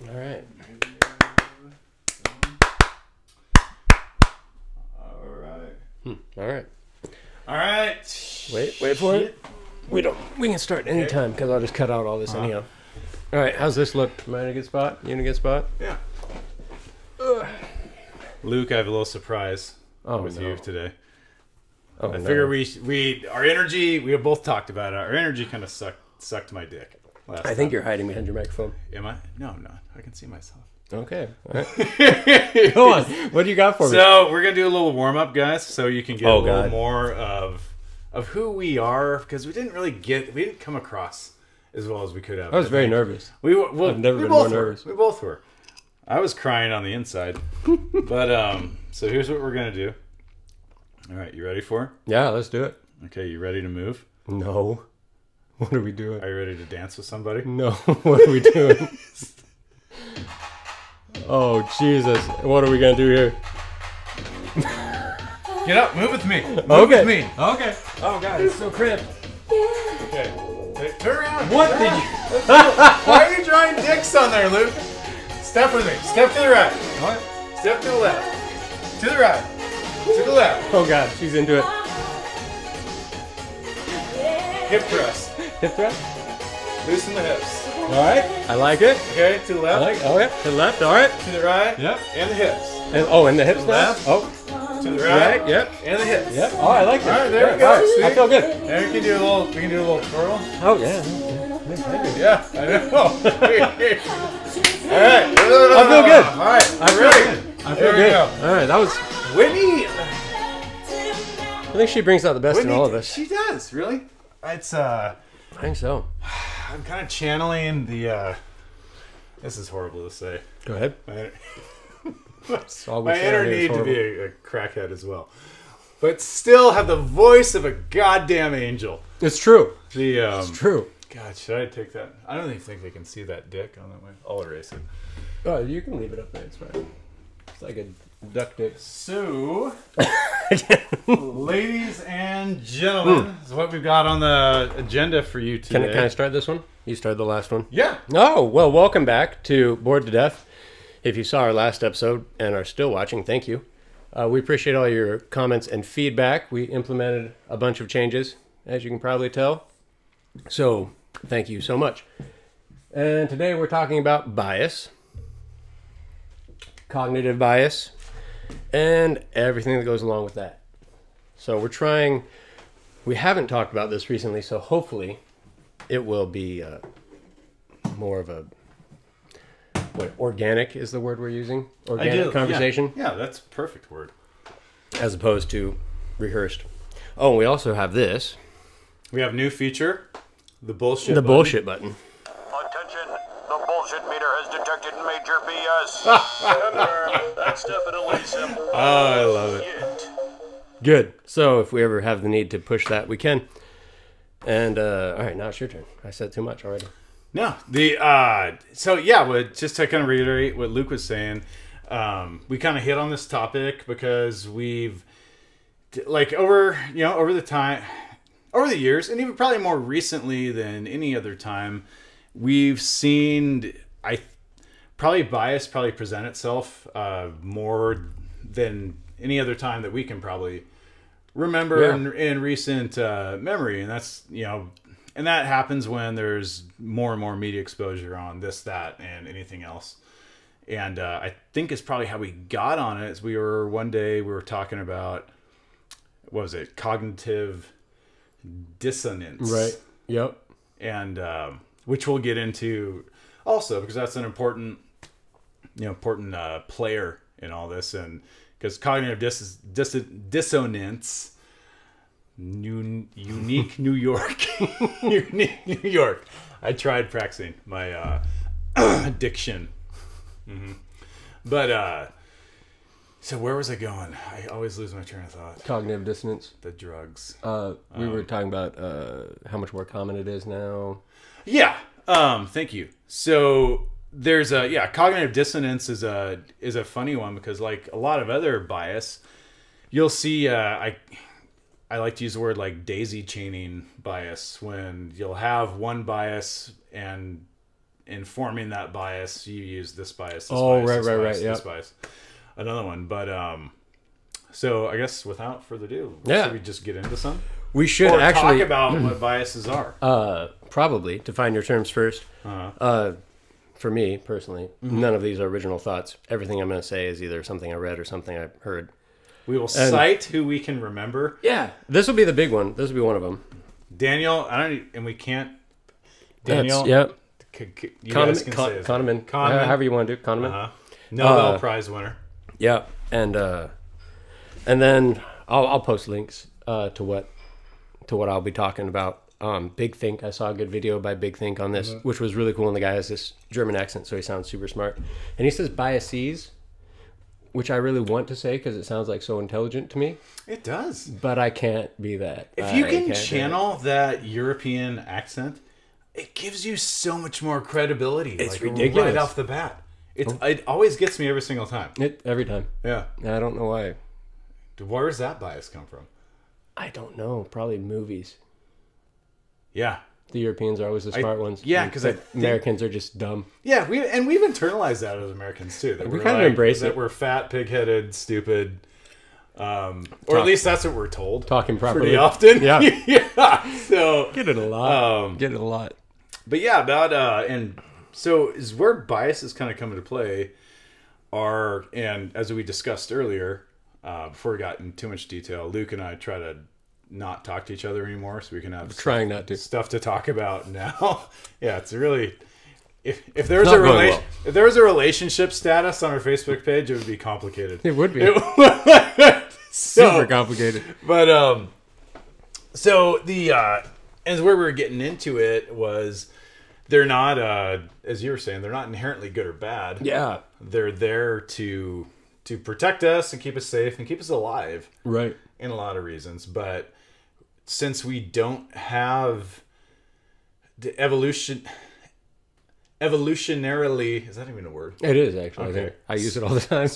All right. All right. All right. All right. Wait for it. We can start anytime because I'll just cut out all this anyhow. All right. How's this look? Am I in a good spot? You in a good spot? Yeah. Luke, I have a little surprise with you today. Oh, I figure our energy. We have both talked about it. Our energy kind of sucked my dick. I think you're hiding behind your microphone. Am I? No, I'm not. I can see myself. Okay. All right. Go on. What do you got for me? So we're gonna do a little warm up, guys, so you can get a little God. more of who we are, because we didn't come across as well as we could have. I was very nervous. I've never been more nervous. We both were. I was crying on the inside. But so here's what we're gonna do. All right, you ready for it? Yeah, let's do it. Okay, you ready to move? No. What are we doing? Are you ready to dance with somebody? No. What are we doing? Oh, Jesus. What are we going to do here? Get up. Move with me. Move Okay. with me. Okay. Oh, God. It's so cramped. Okay. Hey, turn around. What Turn did around. you... Why are you drawing dicks on there, Luke? Step with me. Step to the right. What? Step to the left. To the right. To the left. Oh, God. She's into it. Hip thrust. Hip thrust. Loosen the hips. All right. I like it. Okay, to the left. Oh, yeah. To the left. All right. To the right. Yep. And the hips. And the hips now? left. Oh. To the right. Right. Yep. And the hips. Yep. Oh, I like it. All right, there we go. All right. See? I feel good. And we can do a little twirl. Oh, yeah. Yeah, I know. All right. I feel good. All right. I feel ready. good. I feel There we good. go. All right. That was... Whitney. I think she brings out the best in all of us. She does, really. It's I think so. I'm kind of channeling the. This is horrible to say. Go ahead. My inner need to be a crackhead as well, but still have the voice of a goddamn angel. It's true. It's true. God, should I take that? I don't even think they can see that dick on that way. I'll erase it. Oh, you can leave it up there. It's fine. It's like a duck dick. So, ladies and gentlemen, this is what we've got on the agenda for you today. Can I start this one? You started the last one? Yeah. Oh, well, welcome back to Bored to Death. If you saw our last episode and are still watching, thank you. We appreciate all your comments and feedback. We implemented a bunch of changes, as you can probably tell. So, thank you so much. And today we're talking about bias, cognitive bias, and everything that goes along with that. So we haven't talked about this recently, so hopefully it will be more of a, organic is the word we're using? Organic conversation? Yeah, that's a perfect word. As opposed to rehearsed. Oh, and we also have this. We have new feature, the bullshit The button. bullshit button. Attention, the bullshit meter has detected major BS. That's definitely simple. Oh, I love it. Good. So if we ever have the need to push that, we can. And, all right, now it's your turn. I said too much already. No, just to kind of reiterate what Luke was saying, we kind of hit on this topic because we've, over the years, and even probably more recently than any other time, we've seen, bias present itself more than any other time that we can probably remember in recent memory. And that's, and that happens when there's more and more media exposure on this, that, and anything else. And I think it's probably how we got on it. Is we were talking about, what was it? Cognitive dissonance. Right. Yep. And which we'll get into also, because that's an important player in all this. And because cognitive dissonance, unique New York. Unique New York. I tried practicing my diction. Mm-hmm. But so where was I going? I always lose my train of thought. Cognitive dissonance. The drugs. We were talking about how much more common it is now. Yeah. Thank you. So there's cognitive dissonance is a funny one because, like a lot of other bias, you'll see I like to use the word like daisy chaining bias, when you'll have one bias and informing that bias, you use this bias, this Oh, bias, right, this yep. bias. Another one. But so I guess without further ado, should we just get into some? We should or actually talk about what biases are. probably define your terms first. Uh-huh. For me personally, none of these are original thoughts. Everything I'm going to say is either something I read or something I heard. We will cite who we can remember. Yeah, this will be the big one. This will be one of them. Daniel, and we can't. Daniel, yep. You guys can say Kahneman. Kahneman. However you want to do Kahneman. Uh-huh. Nobel Prize winner. Yeah, and then I'll post links to what I'll be talking about. Big Think. I saw a good video by Big Think on this, which was really cool. And the guy has this German accent, so he sounds super smart. And he says biases, which I really want to say because it sounds like so intelligent to me. It does. But I can't be that. If you can channel that European accent, it gives you so much more credibility. It's ridiculous. Right off the bat. It always gets me every single time. Every time. Yeah. I don't know why. Where does that bias come from? I don't know. Probably movies. Yeah. The Europeans are always the smart ones. Yeah, because Americans are just dumb. Yeah, we've internalized that as Americans too. That we kind of embrace that it. We're fat, pig-headed, stupid, or at least that's what we're told. Talking properly pretty often. Yeah, yeah. So get it a lot. Get it a lot. But yeah, about and so is where biases kind of come into play. And as we discussed earlier, before we got in too much detail, Luke and I try to not talk to each other anymore so we can have trying not to stuff to talk about now. Yeah, it's really if there was if there was a relationship status on our Facebook page, it would be complicated. It would be super complicated. But so the and where we were getting into it was they're not as you were saying, they're not inherently good or bad. Yeah, they're there to protect us and keep us safe and keep us alive. Right. In a lot of reasons, but since we don't have the evolutionarily, is that even a word? It is actually. Okay. I use it all the time.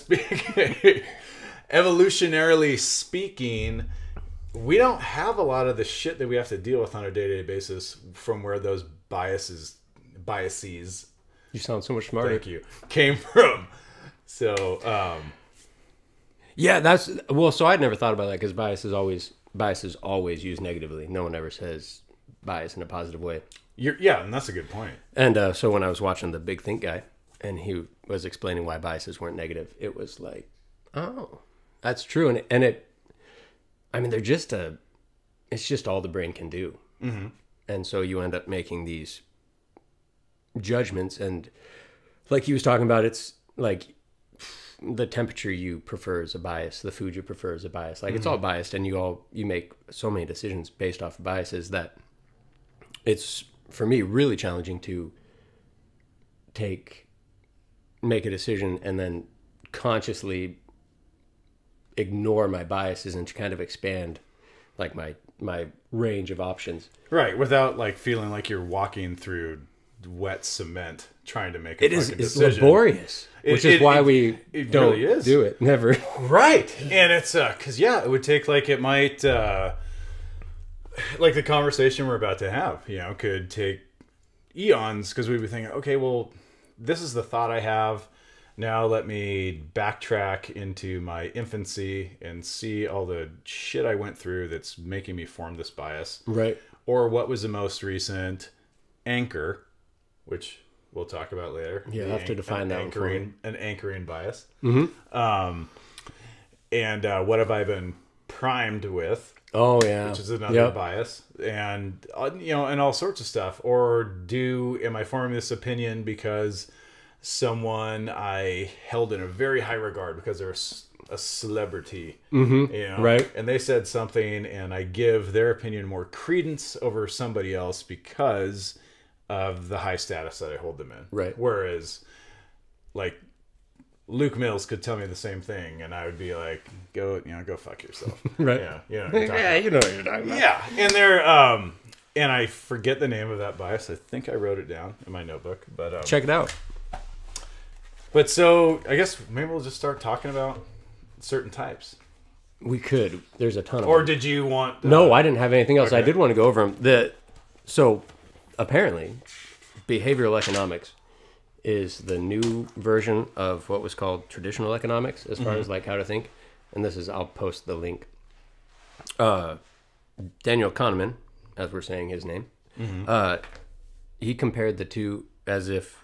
Evolutionarily speaking, we don't have a lot of the shit that we have to deal with on a day-to-day basis from where those biases. You sound so much smarter. Thank you. Came from. So. Yeah, that's well. So I'd never thought about that because bias is always used negatively. No one ever says bias in a positive way. Yeah, and that's a good point. And so when I was watching the Big Think guy, and he was explaining why biases weren't negative, it was like, oh, that's true. And it, I mean, it's just all the brain can do. Mm-hmm. And so you end up making these judgments, and like he was talking about, it's like. The temperature you prefer is a bias. The food you prefer is a bias. Like it's all biased, and you make so many decisions based off of biases that it's for me really challenging to make a decision and then consciously ignore my biases and to kind of expand like my range of options. Right, without like feeling like you're walking through wet cement trying to make a fucking decision. It's laborious. Which is why we don't really is. do it. Never. Right. And it's, because, it would take, like, it might, like the conversation we're about to have, could take eons because we'd be thinking, okay, well, this is the thought I have. Now let me backtrack into my infancy and see all the shit I went through that's making me form this bias. Right. Or what was the most recent anchor, which... we'll talk about later. Yeah, I'll have to define that an anchoring bias. Mm-hmm. And what have I been primed with? Oh yeah, which is another bias, and and all sorts of stuff. Or am I forming this opinion because someone I held in a very high regard because they're a celebrity, right? And they said something, and I give their opinion more credence over somebody else because of the high status that I hold them in. Right. Whereas, like, Luke Mills could tell me the same thing, and I would be like, go fuck yourself. Right. Yeah. You know what you're talking about. Yeah. And they're, and I forget the name of that bias. I think I wrote it down in my notebook, but, check it out. But so, I guess maybe we'll just start talking about certain types. We could. There's a ton of them. Or did you want... No, I didn't have anything else. Okay. I did want to go over them. So, apparently, behavioral economics is the new version of what was called traditional economics, as far as like how to think. And this is, I'll post the link. Daniel Kahneman, as we're saying his name, he compared the two as if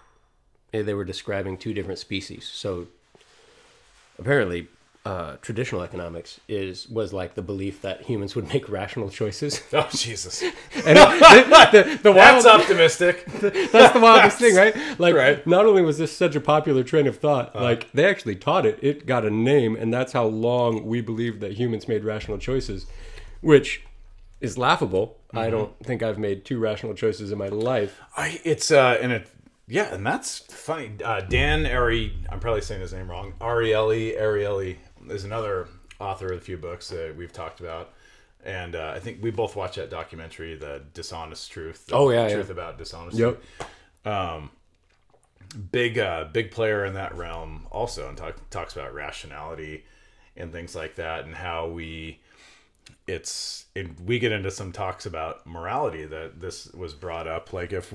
they were describing two different species. So apparently, traditional economics was like the belief that humans would make rational choices. Oh, Jesus. And the That's optimistic. that's the wildest thing, right? Like, Right. not only was this such a popular train of thought, like they actually taught it. It got a name, and that's how long we believed that humans made rational choices, which is laughable. I don't think I've made two rational choices in my life. And that's funny. Dan I'm probably saying his name wrong. Ariely is another author of a few books that we've talked about. And I think we both watched that documentary, The Dishonest Truth. The Truth about Dishonesty. Yep. Big player in that realm also, and talks about rationality and things like that, and how we get into some talks about morality that this was brought up. Like if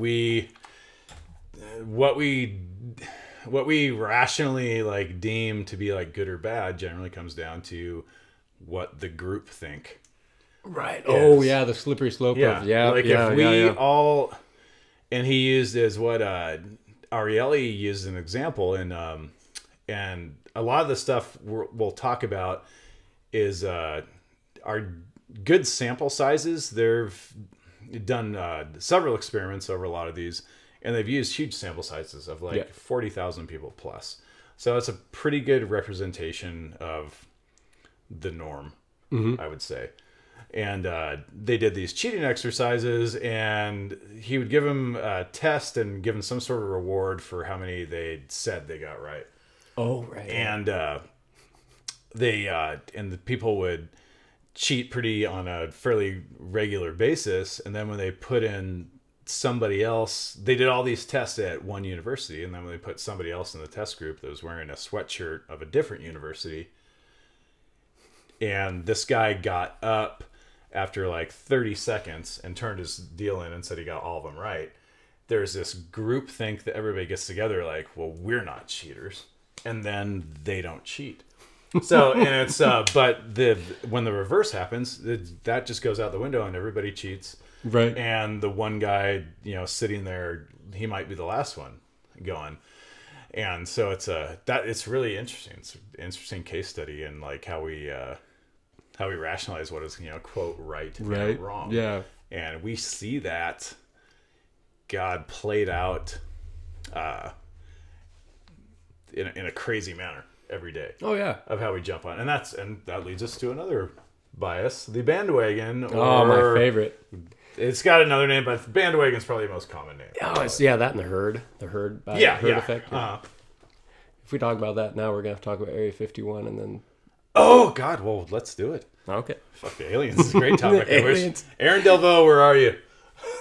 what we rationally like deem to be like good or bad generally comes down to what the group think. Right. Oh yeah, the slippery slope of if we all, and he used as what Ariely used an example, and a lot of the stuff we'll talk about is are good sample sizes. They've done several experiments over a lot of these, and they've used huge sample sizes of like 40,000 people plus. So it's a pretty good representation of the norm, I would say. And they did these cheating exercises, and he would give them a test and give them some sort of reward for how many they said they got right. Oh, right. And the people would cheat pretty on a fairly regular basis, and then when they put in somebody else, they did all these tests at one university, and then when they put somebody else in the test group that was wearing a sweatshirt of a different university, and this guy got up after like 30 seconds and turned his deal in and said he got all of them right, there's this group think that everybody gets together like, well, we're not cheaters, and then they don't cheat. So, and it's but when the reverse happens, that just goes out the window and everybody cheats. Right. And the one guy, sitting there, he might be the last one going. And so it's really interesting. It's an interesting case study, and like how we rationalize what is, quote, right and wrong. Yeah. And we see that God played out in a crazy manner every day. Oh yeah. Of how we jump on. And that leads us to another bias, the bandwagon. Oh, my favorite. It's got another name, but bandwagon's probably the most common name. Oh, it's that and the herd effect. If we talk about that now, we're gonna have to talk about Area 51, and then. Oh God! Well, let's do it. Okay. Fuck the aliens. This is a great topic. Aliens. Aaron Delvaux, where are you?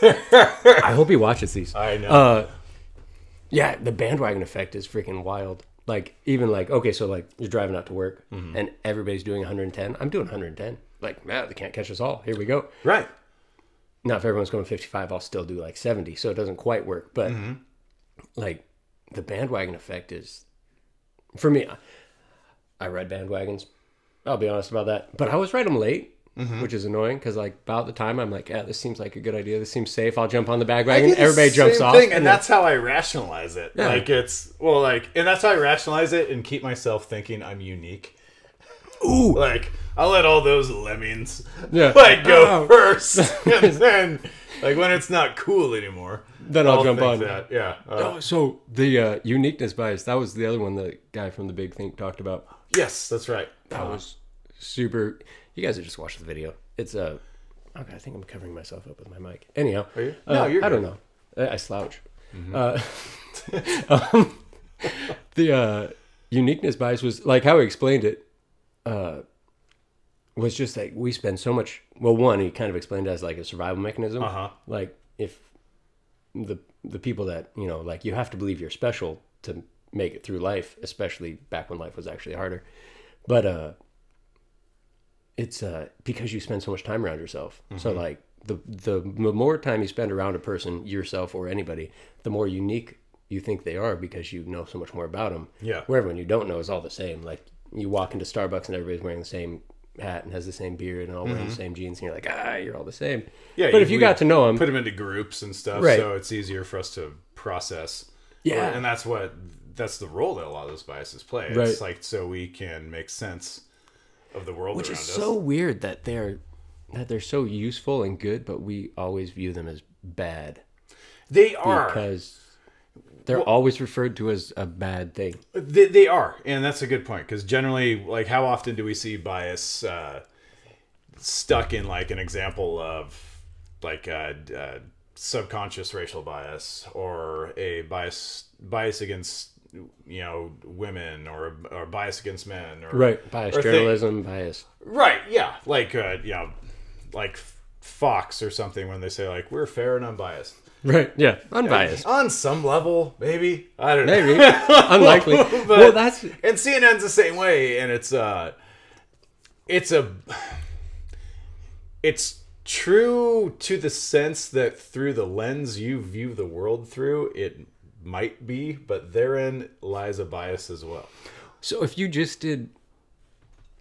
I hope he watches these. I know. Yeah, the bandwagon effect is freaking wild. Like, even like, okay, so like you're driving out to work and everybody's doing 110. I'm doing 110. Like, man, they can't catch us all. Here we go. Right. Now, if everyone's going 55, I'll still do like 70. So it doesn't quite work. But like the bandwagon effect is, for me, I ride bandwagons. I'll be honest about that. But I always ride them late, which is annoying because like about the time I'm like, yeah, this seems like a good idea. This seems safe. I'll jump on the bandwagon. Everybody jumps off. And that's how I rationalize it. Yeah. Like and that's how I rationalize it and keep myself thinking I'm unique. Ooh. Like, I'll let all those lemmings go first. And then, like, when it's not cool anymore, then I'll jump on that. Yeah. So the uniqueness bias, that was the other one the guy from the Big Think talked about. Yes, that's right. That was super. You guys have just watched the video. It's okay, I think I'm covering myself up with my mic. Anyhow, are you? No, you're. I don't know. I slouch. The uniqueness bias was like how he explained it. Was just like we spend so much. Well, one, he kind of explained it as like a survival mechanism. Like if the people that like you have to believe you're special to make it through life, especially back when life was actually harder. But it's because you spend so much time around yourself. So like the more time you spend around a person, yourself or anybody, the more unique you think they are because you know so much more about them. Yeah. Where everyone you don't know is all the same. Like you walk into Starbucks and everybody's wearing the same hat and has the same beard and all wearing the same jeans and you're like, you're all the same. Yeah. But if you got to know them, put them into groups and stuff, right. so it's easier for us to process. Yeah. And that's the role that a lot of those biases play. Right. It's like so we can make sense of the world which around is us. so weird that they're so useful and good, but we always view them as bad. They are. Because they're always referred to as a bad thing. They are, and that's a good point, because generally, like, how often do we see bias stuck in, like, an example of, like, subconscious racial bias, or a bias against, you know, women, or bias against men, or right, bias journalism, bias. Right, yeah, like, you know, like Fox or something, when they say, like, we're fair and unbiased. Right, yeah, unbiased. On some level, maybe. I don't know. Maybe. Unlikely. But, well, that's... And CNN's the same way, and it's true to the sense that through the lens you view the world through, it might be, but therein lies a bias as well. So if you just did...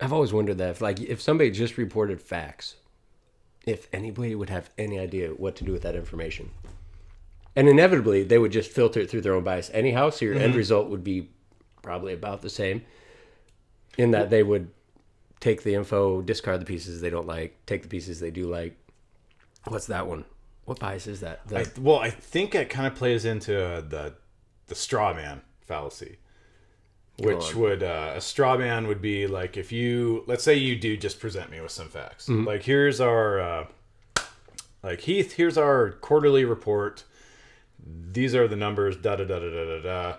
I've always wondered that. If somebody just reported facts, if anybody would have any idea what to do with that information. And inevitably, they would just filter it through their own bias anyhow, so your end result would be probably about the same, in that they would take the info, discard the pieces they don't like, take the pieces they do like. What's that one? What bias is that? I think it kind of plays into the straw man fallacy, which would a straw man would be like, if you, let's say you do just present me with some facts, like here's our like, Heath, here's our quarterly report. These are the numbers, da da da da da da da,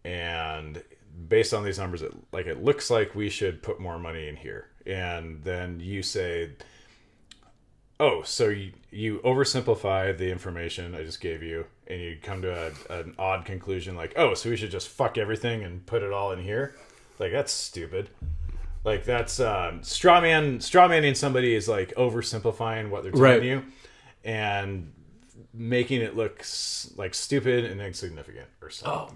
and based on these numbers, it looks like we should put more money in here. And then you say, oh, so you oversimplify the information I just gave you, and you come to an odd conclusion, like, oh, so we should just fuck everything and put it all in here. Like, that's stupid. Like, that's straw manning somebody is like oversimplifying what they're telling you, and making it look like stupid and insignificant or something.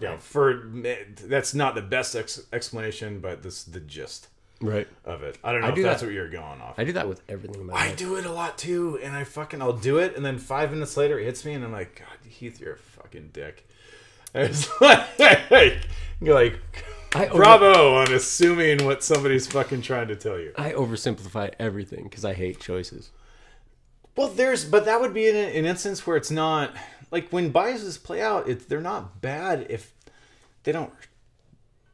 That's not the best explanation, but this is the gist of it. I don't know if that's what you're going off. I do that with everything in my life. I do it a lot too, and I'll do it, and then 5 minutes later it hits me, and I'm like, God, Heath, you're a fucking dick. And it's like, you're like, bravo on assuming what somebody's fucking trying to tell you. I oversimplify everything because I hate choices. Well, but that would be an instance where it's not, like, when biases play out, they're not bad if they don't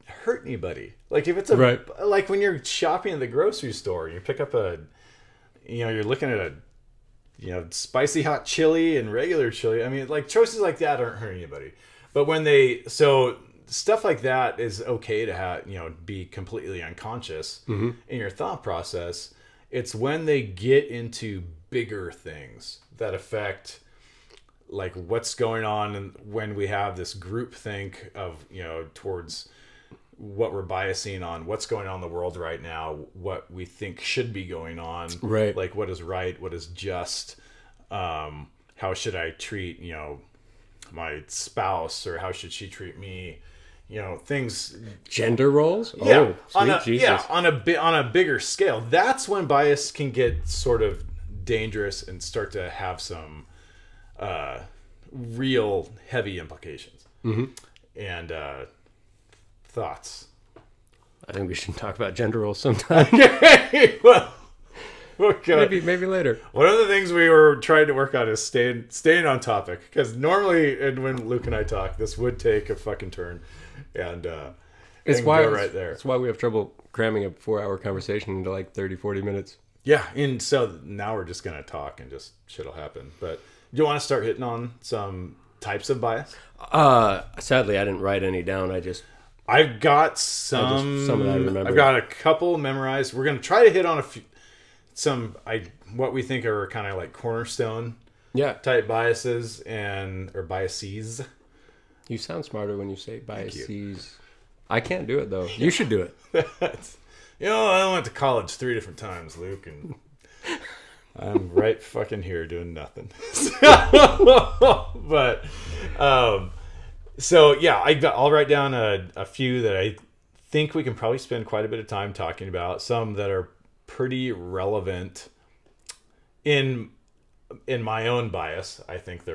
hurt anybody. Like, if it's like when you're shopping at the grocery store, you pick up you're looking at spicy hot chili and regular chili. I mean, like, choices like that aren't hurting anybody. But so stuff like that is okay to have, be completely unconscious in your thought process. It's when they get into bigger things that affect, like, what's going on, and when we have this group think of, towards what we're biasing on, what's going on in the world right now, what we think should be going on, right? Like, what is right, what is just, how should I treat, my spouse, or how should she treat me? Things, gender roles. Yeah, Jesus. on a bigger scale. That's when bias can get sort of dangerous and start to have some real heavy implications. And thoughts. I think we should talk about gender roles sometime. Well, okay. Maybe later. One of the things we were trying to work on is staying on topic, because normally, and when Luke and I talk, this would take a fucking turn, and it's why right there. It's why we have trouble cramming a 4-hour conversation into like 30-40 minutes. Yeah, and so now we're just gonna talk, and just shit'll happen. But do you want to start hitting on some types of bias? Sadly, I didn't write any down. I've got some that I remember. I've got a couple memorized. We're gonna try to hit on a few, what we think are kind of like cornerstone type biases or biases. You sound smarter when you say biases. I can't do it though. You should do it. I went to college 3 different times, Luke, and I'm right fucking here doing nothing. But So yeah, I'll write down a few that I think we can probably spend quite a bit of time talking about. Some that are pretty relevant in my own bias. I think they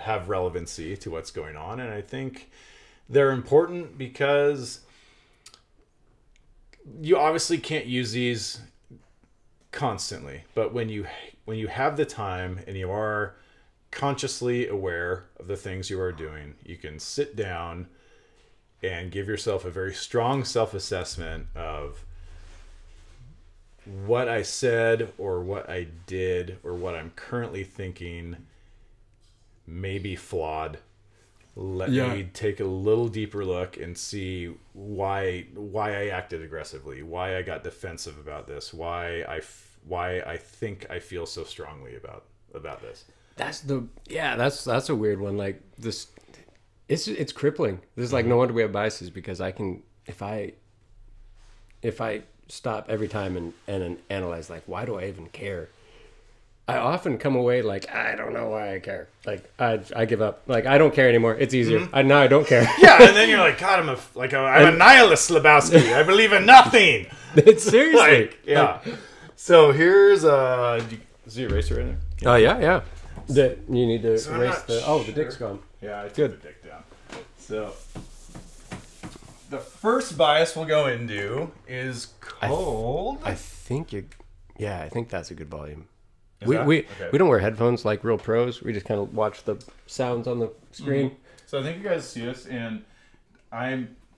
have relevancy to what's going on, and I think they're important because you obviously can't use these constantly, but when you have the time and you are consciously aware of the things you are doing, you can sit down and give yourself a very strong self-assessment of what I said or what I did or what I'm currently thinking may be flawed. Let me take a little deeper look and see why I acted aggressively, why I got defensive about this, why I think I feel so strongly about this. That's a weird one. Like this, it's crippling. This is like no wonder we have biases, because I can, if I stop every time and analyze, like, why do I even care? I often come away like, I don't know why I care. Like I give up. Like I don't care anymore. It's easier. Now I don't care. Yeah, and then you're like, God, I'm a nihilist, Lebowski. I believe in nothing. It's seriously. Like, yeah. So here's is the eraser in there? Oh yeah. You need to erase the dick's gone. Yeah, I took the dick down. So the first bias we'll go into is cold. I think that's a good volume. Is We that? we, Okay. we don't wear headphones like real pros. We just kind of watch the sounds on the screen. So I think you guys see us, and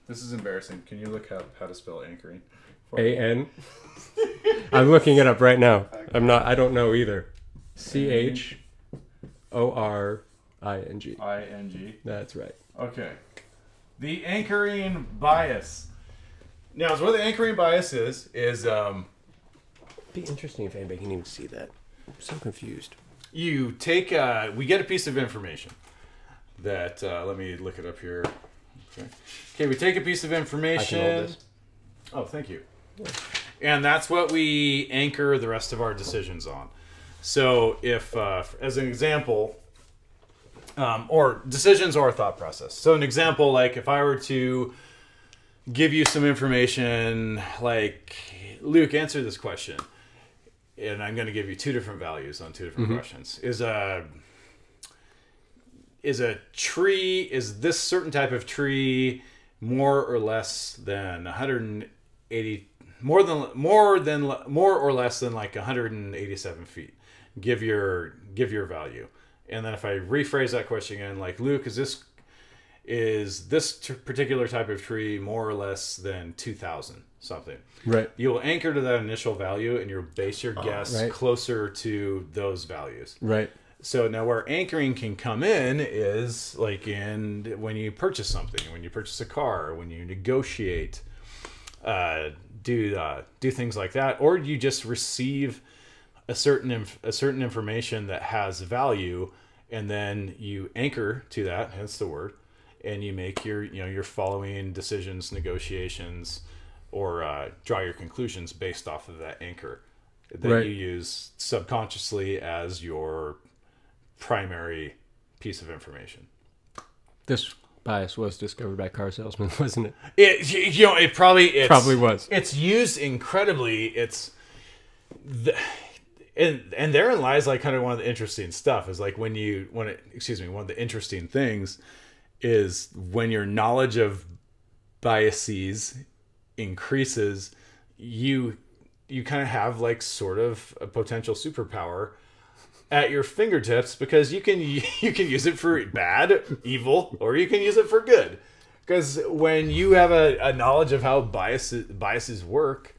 this is embarrassing. Can you look up how to spell anchoring? A-N. I'm looking it up right now. I don't know either. CHORING. I-N-G. That's right. Okay. The anchoring bias. Now, what the anchoring bias is It'd be interesting if anybody can even see that. I'm so confused. you take we get a piece of information that let me look it up here. Okay, we take a pice of information. I can hold this. Oh, thank you. And that's what we anchor the rest of our decisions on. So if, as an example, or decisions or a thought process. So an example, like if I were to give you some information, like, Luke, answer this question. And I'm going to give you two different values on two different questions. Is this certain type of tree more or less than 180, more or less than like 187 feet? Give your value. And then if I rephrase that question again, like, Luke, is this particular type of tree more or less than 2,000 something? Right. You'll anchor to that initial value, and you'll base your guess closer to those values. Right. So now where anchoring can come in is like when you purchase something, when you purchase a car, when you negotiate, do things like that, or you just receive a certain information that has value, and then you anchor to that, hence the word, and you make your following decisions, negotiations, or draw your conclusions based off of that anchor that you use subconsciously as your primary piece of information. This bias was discovered by car salesmen, wasn't it? It probably was. It's used incredibly. And therein lies like kind of one of the interesting stuff is like one of the interesting things is when your knowledge of biases increases, you kind of have like sort of a potential superpower at your fingertips, because you can use it for bad, evil, or you can use it for good. Because when you have a knowledge of how biases work,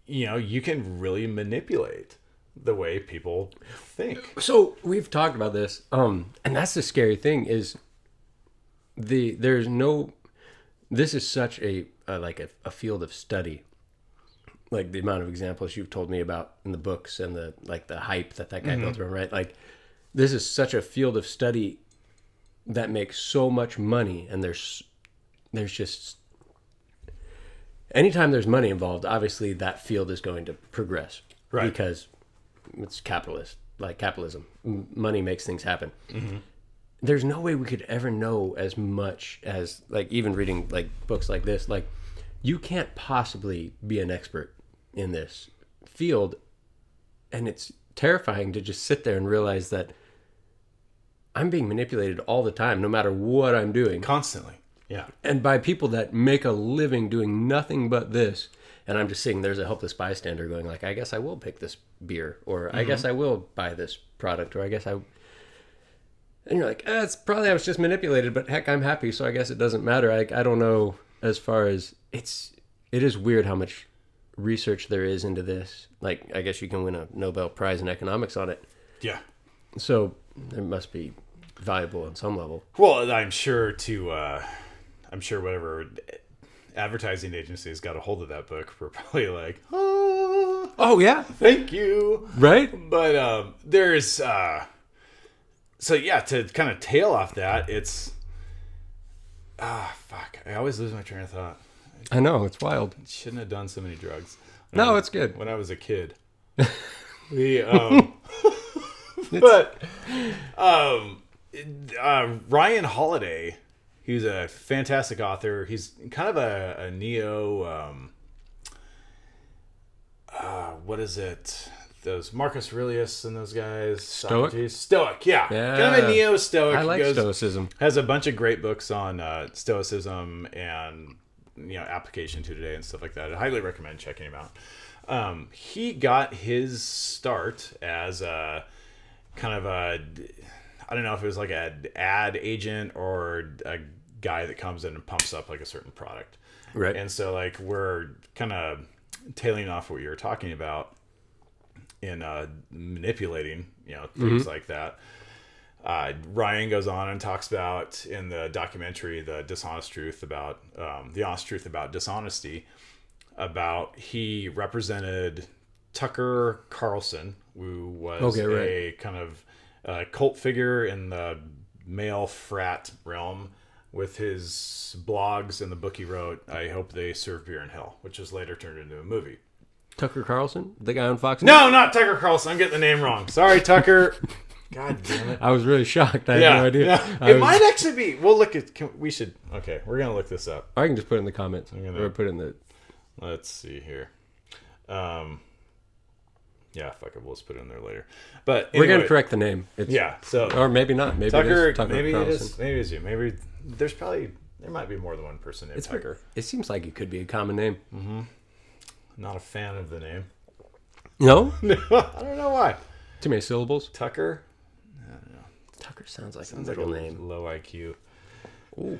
you can really manipulate the way people think. So we've talked about this, and that's the scary thing is this is such a field of study. Like the amount of examples you've told me about in the books and the hype that guy built around, right? Like this is such a field of study that makes so much money, and there's just anytime there's money involved, obviously that field is going to progress, right? Because it's capitalist, like capitalism. Money makes things happen. there's no way we could ever know as much as, like, even reading like books like this. Like, you can't possibly be an expert in this field, and it's terrifying to just sit there and realize that I'm being manipulated all the time, no matter what I'm doing. Constantly. Yeah. And by people that make a living doing nothing but this. And I'm just seeing there's a helpless bystander going like, I guess I will pick this beer, or I guess I will buy this product, or I guess I... And you're like, it's probably I was just manipulated, but heck, I'm happy, so I guess it doesn't matter. I don't know as far as... It is weird how much research there is into this. Like, I guess you can win a Nobel Prize in economics on it. Yeah. So it must be valuable on some level. Well, I'm sure whatever advertising agencies got a hold of that book were probably like, oh yeah, thank you. Right? But there's so yeah, to kind of tail off that, it's fuck. I always lose my train of thought. I know, it's wild. Shouldn't have done so many drugs. No, it's good. When I was a kid. But Ryan Holiday, he's a fantastic author. He's kind of a neo what is it? Those Marcus Aurelius and those guys. Stoic? Socrates. Stoic, yeah. Yeah. Kind of a neo-stoic. I like Stoicism. Has a bunch of great books on Stoicism and application to today and stuff like that. I highly recommend checking him out. He got his start as a kind of a, I don't know if it was like an ad agent or a guy that comes in and pumps up like a certain product. Right. And so like we're kind of tailing off what you were talking about in manipulating, things like that. Ryan goes on and talks about in the documentary, the honest truth about dishonesty, about he represented Tucker Carlson, who was a kind of cult figure in the male frat realm with his blogs and the book he wrote, I Hope They Serve Beer in Hell, which was later turned into a movie. Tucker Carlson? The guy on Fox News? No, not Tucker Carlson. I'm getting the name wrong. Sorry, Tucker. God damn it. I was really shocked. I had no idea. Yeah. It might actually be. We'll look at... we're going to look this up. I can just put it in the comments. Or put it in the... Let's see here. Yeah, fuck it. We'll just put it in there later. But anyway, we're going to correct the name. Or maybe not. Maybe Tucker, it is Tucker maybe Carlson. it is. Maybe it is you. Maybe there might be more than one person named Tucker. It seems like it could be a common name. Mm-hmm. Not a fan of the name. No? I don't know why. Too many syllables? Tucker? I don't know. Tucker sounds like a middle name. Low IQ. Ooh.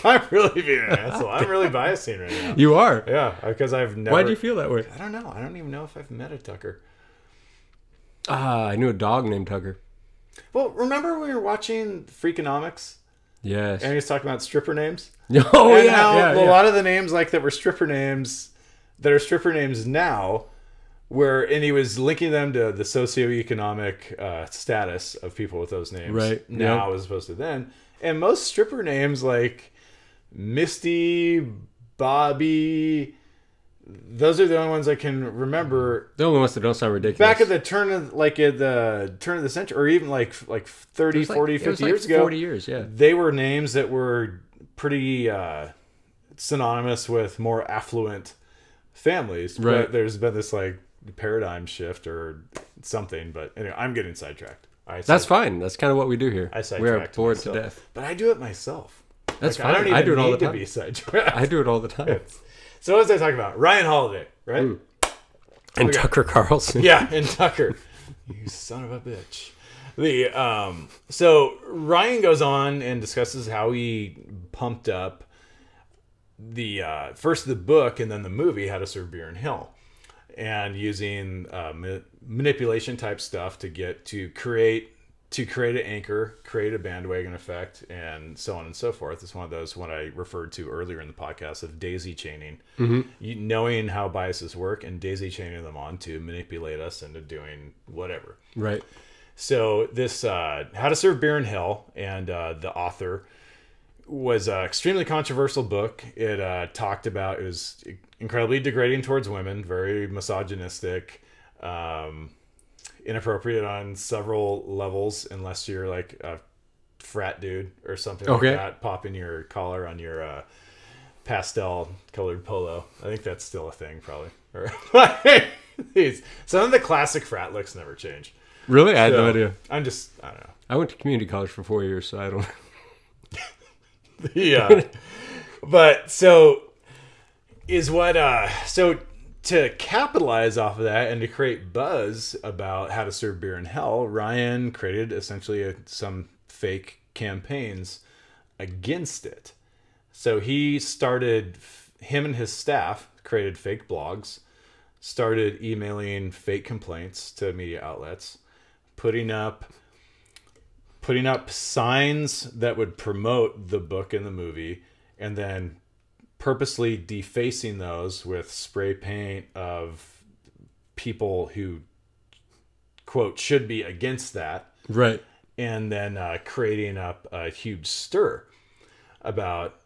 I'm really being an asshole. I'm really biasing right now. You are? Yeah, because I've never... Why do you feel that way? I don't know. I don't even know if I've met a Tucker. I knew a dog named Tucker. Well, remember we were watching Freakonomics? Yes. And he was talking about stripper names? Oh, and yeah, how yeah. A lot of the names like that were stripper names, that are stripper names now, and he was linking them to the socioeconomic status of people with those names now as opposed to then. And most stripper names like Misty, Bobby, those are the only ones I can remember. The only ones that don't sound ridiculous. Back at the turn of the century, or even like 30, 40, 50 years ago. 40 years, yeah. They were names that were pretty synonymous with more affluent families. Right. But there's been this like paradigm shift or something. But anyway, I'm getting sidetracked. That's fine. That's kind of what we do here. We are bored to death. But I do it myself. That's fine. I don't even do it all need the time. to be sidetracked. I do it all the time. So what was I talking about? Ryan Holiday, right? And Tucker Carlson. Yeah, and Tucker. You son of a bitch. So Ryan goes on and discusses how he pumped up the first the book and then the movie How to Serve Beer in Hell, and using manipulation type stuff to create an anchor, create a bandwagon effect, and so on and so forth. It's one of those what I referred to earlier in the podcast of daisy chaining, knowing how biases work and daisy chaining them on to manipulate us into doing whatever. Right. So this How to Serve Beer in Hell, and the author was an extremely controversial book. It it was incredibly degrading towards women, very misogynistic. inappropriate on several levels, unless you're like a frat dude or something Okay. like that, popping your collar on your pastel colored polo. I think that's still a thing, probably. Or some of the classic frat looks never change. Really? I had So, no idea. I don't know. I went to community college for 4 years, so I don't. Yeah. But so is what so to capitalize off of that and to create buzz about how to serve beer in hell, Ryan created essentially some fake campaigns against it. So he started, him and his staff created fake blogs, started emailing fake complaints to media outlets, putting up signs that would promote the book and the movie, and then purposely defacing those with spray paint of people who, quote, should be against that. Right. And then creating up a huge stir about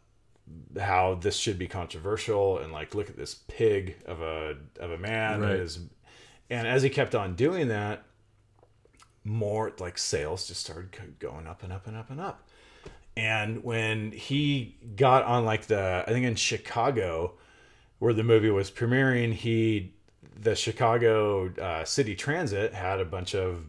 how this should be controversial, and like, look at this pig of a man. Right. And as he kept on doing that, more like sales just started going up and up and up and up. And when he got on like I think in Chicago, where the movie was premiering, the Chicago City Transit had a bunch of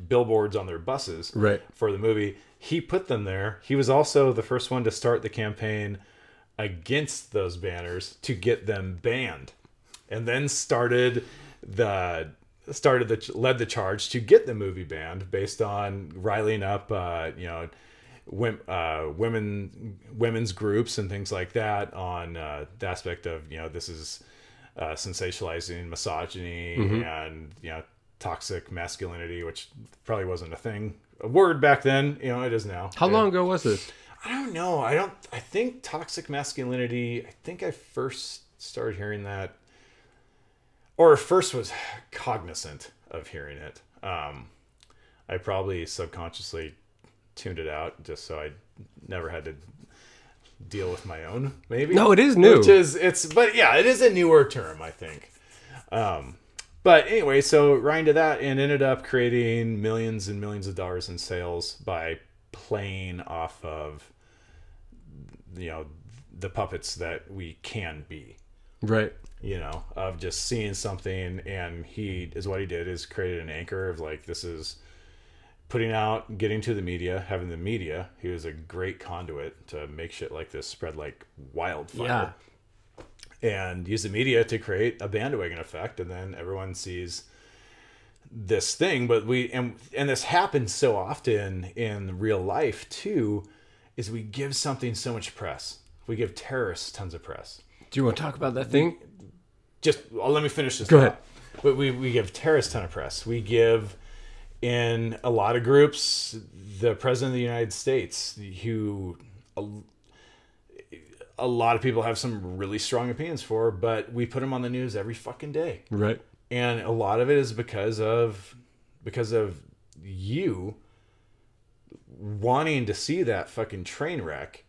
billboards on their buses Right. for the movie. He put them there. He was also the first one to start the campaign against those banners to get them banned, and then led the charge to get the movie banned based on riling up women's groups and things like that on the aspect of, this is sensationalizing misogyny and toxic masculinity, which probably wasn't a word back then. It is now. How long ago was this? I don't know. I think toxic masculinity, I think I first started hearing that, or first was cognizant of hearing it. I probably subconsciously tuned it out just so I never had to deal with my own, maybe. No, it is new. But yeah, it is a newer term, I think. But anyway, so Ryan did that and ended up creating millions and millions of dollars in sales by playing off of, the puppets that we can be. Right. Of just seeing something, and what he did is created an anchor of like, this is putting out, getting to the media, having the media. He was a great conduit to make shit like this spread like wildfire. Yeah. And use the media to create a bandwagon effect, and then everyone sees this thing. But and this happens so often in real life too, is we give something so much press. We give terrorists tons of press. Do you want to talk about that thing? Let me finish this. Go ahead. But we give terrorists ton of press. We give, in a lot of groups, the president of the United States, who a lot of people have some really strong opinions for, but we put him on the news every fucking day. Right. And a lot of it is because of you wanting to see that fucking train wreck,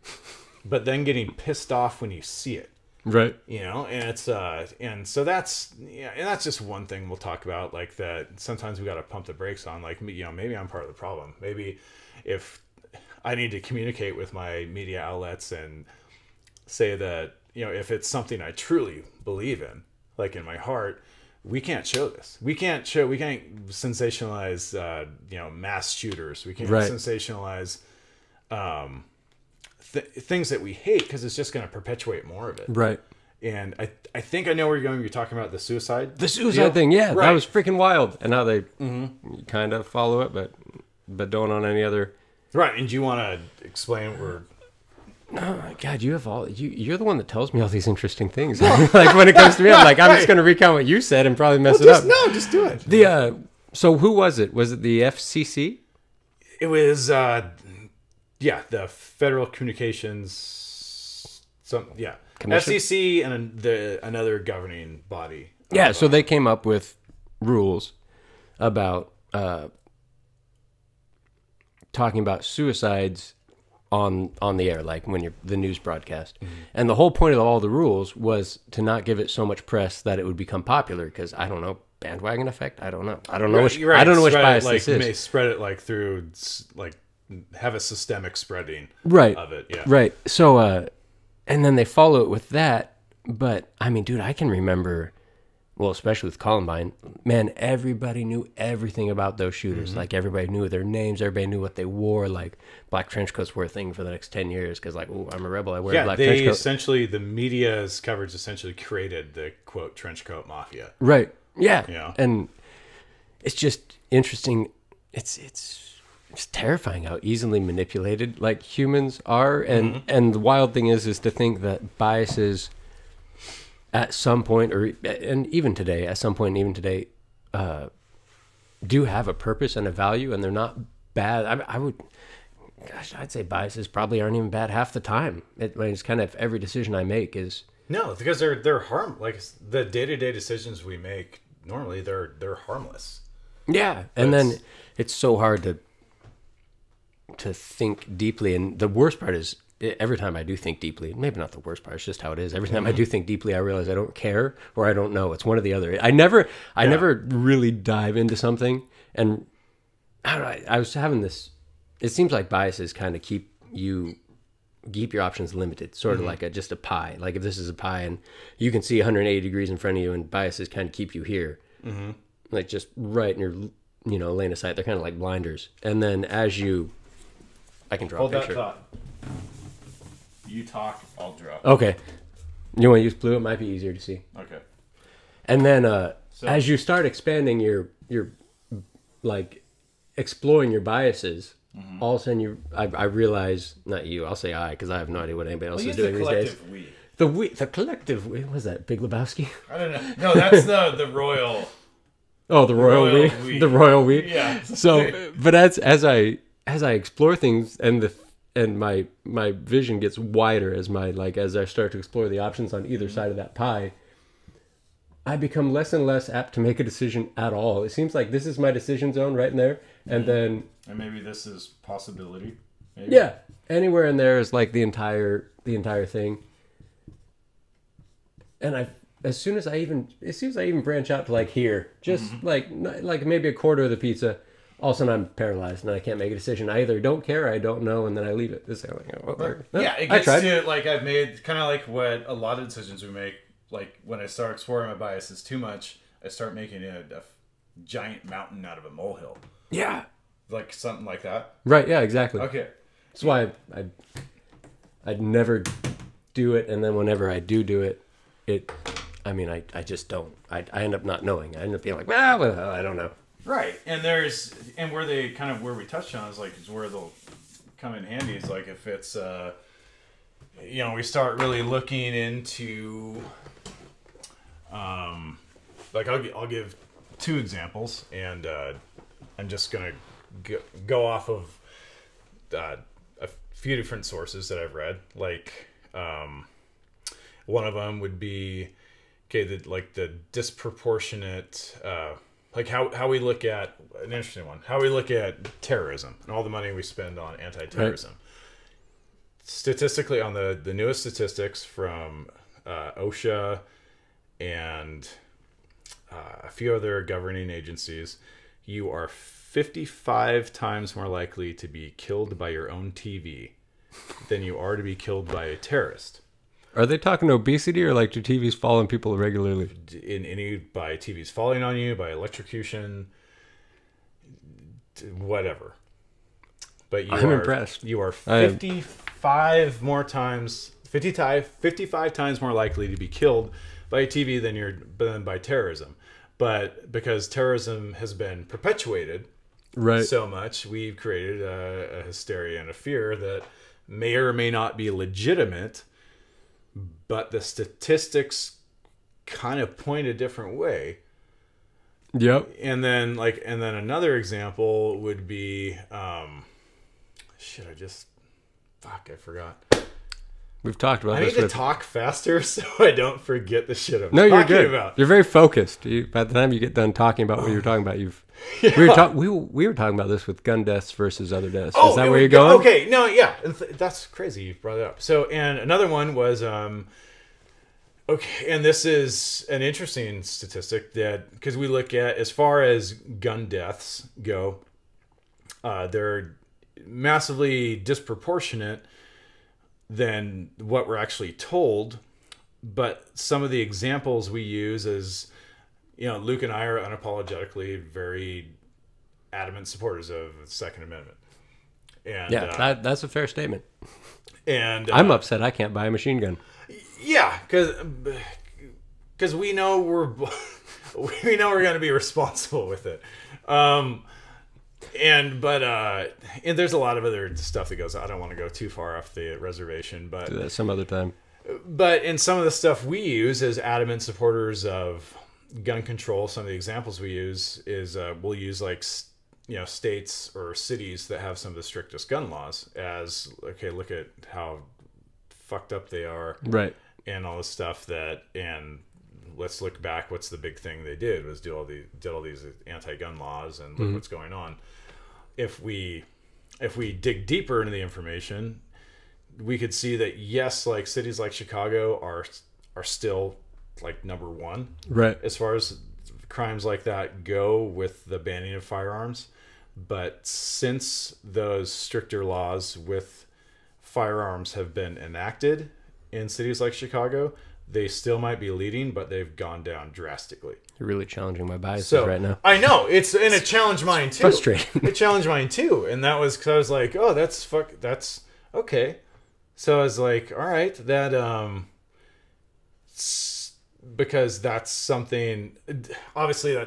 but then getting pissed off when you see it. Right. And it's and so that's and that's just one thing we'll talk about, like that sometimes we got to pump the brakes on, like, maybe I'm part of the problem. Maybe if I need to communicate with my media outlets and say that, if it's something I truly believe in, like in my heart, we can't show this. We can't sensationalize mass shooters. We can't sensationalize things that we hate, because it's just going to perpetuate more of it. Right. And I think I know where you're going. You're talking about the suicide thing. Yeah, right. That was freaking wild. And how they kind of follow it, but don't on any other. Right. And do you want to explain where? No, God, you're the one that tells me all these interesting things. Like when it comes to me, I'm like, I'm just going to recount what you said and probably mess it up. No, just do it. So who was it? Was it the FCC? It was the Federal Communications, Commission? FCC and another governing body. Yeah, so they came up with rules about talking about suicides on the air, like when you're the news broadcast. And the whole point of all the rules was to not give it so much press that it would become popular, because I don't know, bandwagon effect. I don't know. I don't know which. You're right. I don't know which Spread bias it, like, this is. may spread it like through like have a systemic spreading Right. of it. Yeah. Right. So, and then they follow it with that. But I mean, dude, I can remember, well, especially with Columbine, man, everybody knew everything about those shooters. Like, everybody knew their names. Everybody knew what they wore. Like, black trench coats were a thing for the next 10 years. Because, like, oh, I'm a rebel. I wear a black trench coat. Essentially, the media's coverage essentially created the, quote, trench coat mafia. Right. Yeah. Yeah. And it's just interesting. It's terrifying how easily manipulated, like, humans are. And the wild thing is to think that biases at some point, and even today, do have a purpose and a value, and they're not bad. I'd say biases probably aren't even bad half the time. It's kind of every decision I make is... No, because they're like the day-to-day decisions we make, normally they're harmless. Yeah, and then it's so hard to think deeply, and the worst part is every time I do think deeply, maybe not the worst part, it's just how it is. Every time I do think deeply, I realize I don't care or I don't know. It's one or the other. I never really dive into something. And I don't know, I was having this, it seems like biases kind of keep your options limited, sort of like just a pie. Like if this is a pie and you can see 180 degrees in front of you, and biases kind of keep you here, like just right in your, lane of sight. They're kind of like blinders. And then I can draw a picture. Hold that thought. You talk, I'll draw. Okay. You want to use blue? It might be easier to see. Okay. And then as you start expanding your like exploring your biases, all of a sudden I realize, not you, I'll say I, because I have no idea what anybody else is doing these days. The collective we. What was that, Big Lebowski? I don't know. No, that's the royal. Oh, the royal we. The royal we. Yeah. So, but as I explore things and my vision gets wider as I start to explore the options on either side of that pie, I become less and less apt to make a decision at all. It seems like this is my decision zone right in there, and then maybe this is possibility. Maybe. Yeah, anywhere in there is like the entire thing. And as soon as I even branch out to like here, just like maybe a quarter of the pizza, all of a sudden I'm paralyzed and I can't make a decision. I either don't care, I don't know, and then I leave it. This It gets to like I've made kind of like what a lot of decisions we make. Like when I start exploring my biases too much, I start making a giant mountain out of a molehill. Yeah, like something like that. Right? Yeah, exactly. Okay, that's why I'd never do it, and then whenever I do it, I just don't. I end up not knowing. I end up being like, well, I don't know. Right, and where they kind of where we touched on is where they'll come in handy is like if it's we start really looking into like I'll give two examples, and I'm just gonna go off of a few different sources that I've read. Like one of them would be the disproportionate. Like how we look at an interesting one, how we look at terrorism and all the money we spend on anti-terrorism. Right. Statistically, on the newest statistics from OSHA and a few other governing agencies, you are 55 times more likely to be killed by your own TV than you are to be killed by a terrorist. Are they talking obesity or like do TVs fall on people regularly? By TVs falling on you, by electrocution, whatever. But I'm impressed. You are 55 times more likely to be killed by a TV than by terrorism. But because terrorism has been perpetuated so much, we've created a hysteria and a fear that may or may not be legitimate. But the statistics kind of point a different way. Yep. And then another example would be I forgot. We've talked about this. I need to talk faster so I don't forget the shit I'm talking you're good. About. You're very focused. By the time you get done talking about what you're talking about, we were talking about this with gun deaths versus other deaths. Is that where you're going? Okay, no, yeah, that's crazy. You brought it up. So, and another one was Okay, and this is an interesting statistic that, because we look at, as far as gun deaths go, they're massively disproportionate than what we're actually told. But some of the examples we use is, Luke and I are unapologetically very adamant supporters of the Second Amendment. And that's a fair statement. And I'm upset I can't buy a machine gun. Yeah, because we know we're going to be responsible with it. And there's a lot of other stuff that goes. I don't want to go too far off the reservation, but Do that some other time. But in some of the stuff we use as adamant supporters of gun control, some of the examples we use is we'll use like states or cities that have some of the strictest gun laws as, okay, look at how fucked up they are, right? And all this stuff and let's look back. What's the big thing they did was did all these anti-gun laws, and look what's going on. If we dig deeper into the information, we could see that yes, like cities like Chicago are still like number one, right, as far as crimes like that go with the banning of firearms. But since those stricter laws with firearms have been enacted in cities like Chicago, they still might be leading, but they've gone down drastically. You're really challenging my biases right now. I know it challenged mine too. Frustrating. It challenged mine too, and that was because I was like, oh, that's okay. So I was like, all right, that because that's something. Obviously,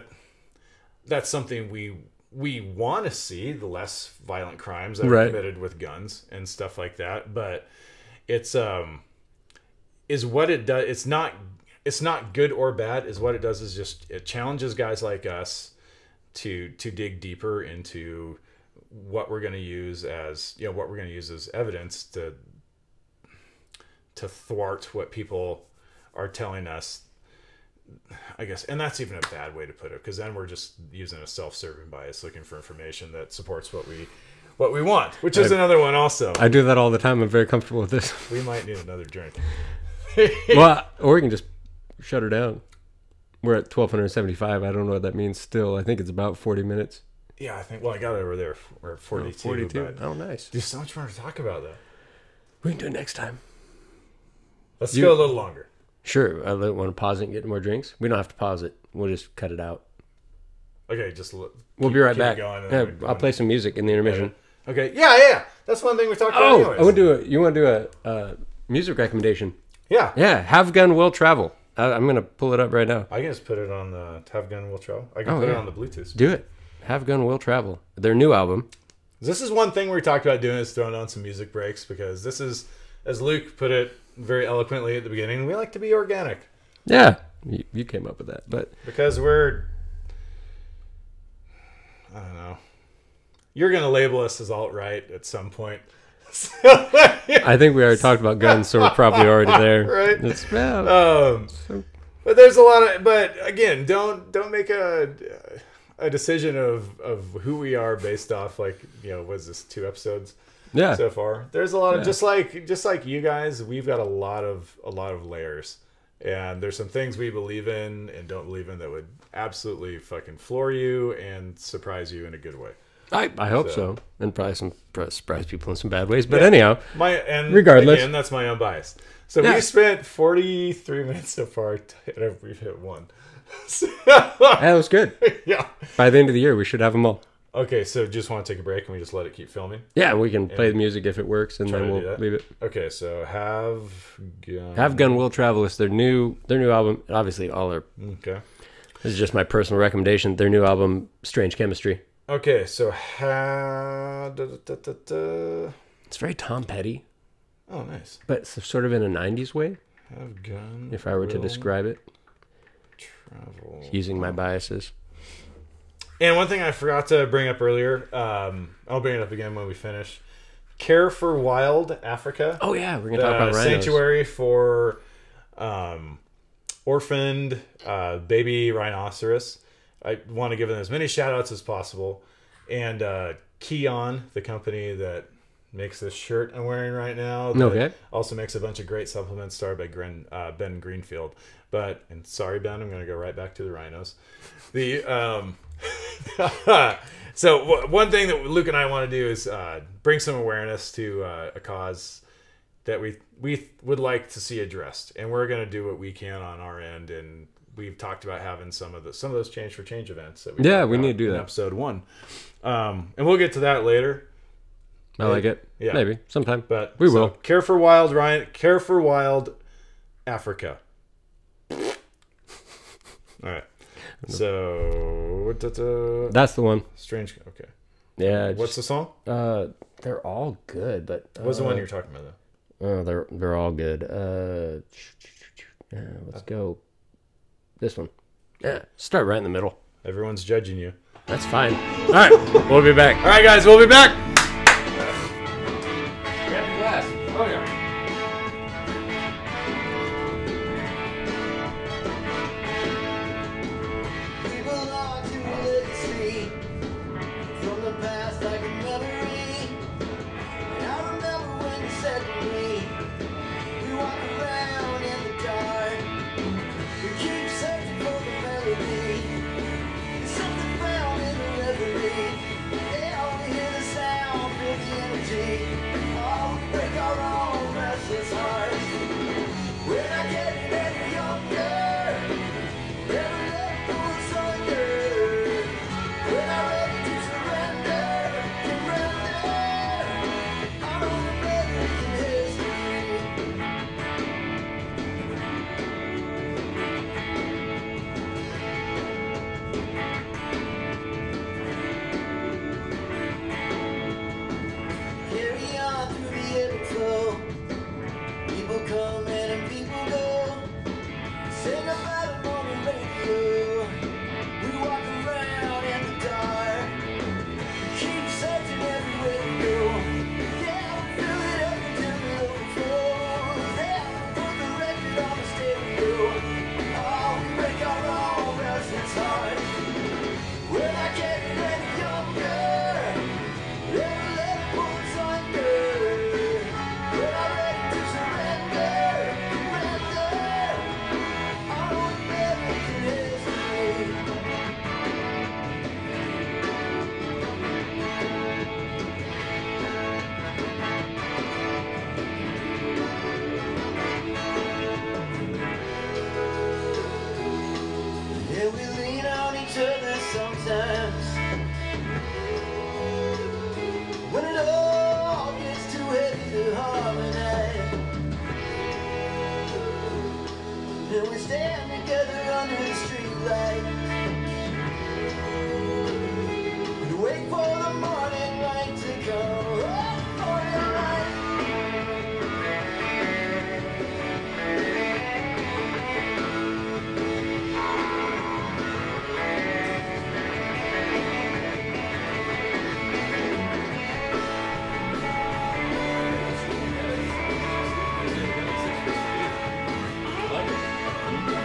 that's something we want to see, the less violent crimes that are committed with guns and stuff like that. But it's is what it does. It's not good or bad. Is what it does is just it challenges guys like us to dig deeper into what we're going to use as evidence to thwart what people are telling us, I guess. And that's even a bad way to put it, because then we're just using a self-serving bias, looking for information that supports what we want, which is another one also. I do that all the time. I'm very comfortable with this. We might need another drink. Well, or we can just shut her down. We're at 1275. I don't know what that means still. I think it's about 40 minutes. Yeah, I think, well, I got it over there. We're at 42. 42. Oh, nice. There's so much more to talk about, though. We can do it next time. Let's go a little longer. Sure. I want to pause it and get more drinks. We don't have to pause it. We'll just cut it out. Okay, we'll be right back. I'll play some music in the intermission. Okay. Yeah. That's one thing we talked about anyways. I want to you want to do a music recommendation? Yeah. Yeah. Have Gun Will Travel. I'm going to pull it up right now. I can just put it on the Have Gun Will Travel. I can put it on the Bluetooth. Do it. Have Gun Will Travel. Their new album. This is one thing we talked about doing, is throwing on some music breaks, because this is, as Luke put it very eloquently at the beginning, we like to be organic. Yeah. You came up with that, but because I don't know. You're going to label us as alt-right at some point. I think we already talked about guns, so we're probably already there. Right. But there's a lot of, but again, don't make a decision of who we are based off, like, was this 2 episodes so far? There's a lot of, just like you guys, we've got a lot of layers. And there's some things we believe in and don't believe in that would absolutely fucking floor you and surprise you in a good way. I hope so. And probably surprise people in some bad ways. But anyhow, regardless. Again, that's my own bias. So we spent 43 minutes so far, and we've hit 1. That was good. Yeah. By the end of the year, we should have them all. Okay, so just want to take a break and we just let it keep filming? Yeah, we can play the music if it works, and then we'll leave it. Okay, so Have Gun Will Travel is their new album. Obviously, all are. Okay. This is just my personal recommendation. Their new album, Strange Chemistry. Okay, so It's very Tom Petty. Oh, nice. But sort of in a 90s way. Have Gun if I were to describe it. Travel. Using my biases. And one thing I forgot to bring up earlier, I'll bring it up again when we finish. Care for Wild Africa. Oh yeah, we're gonna talk about rhinos. Sanctuary for orphaned baby rhinoceros. I want to give them as many shout outs as possible. And Keon, the company that makes this shirt I'm wearing right now. That Okay. Also makes a bunch of great supplements started by Ben Greenfield. And sorry, Ben, I'm going to go right back to the rhinos. So one thing that Luke and I want to do is bring some awareness to a cause that we would like to see addressed, and we're going to do what we can on our end. And we've talked about having some of those Change for Change events. That we need to do in that. Episode 1, and we'll get to that later. I like it. Yeah. Maybe sometime, But we will. Care for Wild, Ryan. Care for Wild, Africa. All right. So That's the one. Strange. Okay. Yeah. What's the song? They're all good, but What's the one you're talking about though? oh, they're all good. Let's go. This one. Yeah. Start right in the middle. Everyone's judging you. That's fine. All right. We'll be back. All right, guys. We'll be back. Oh yeah.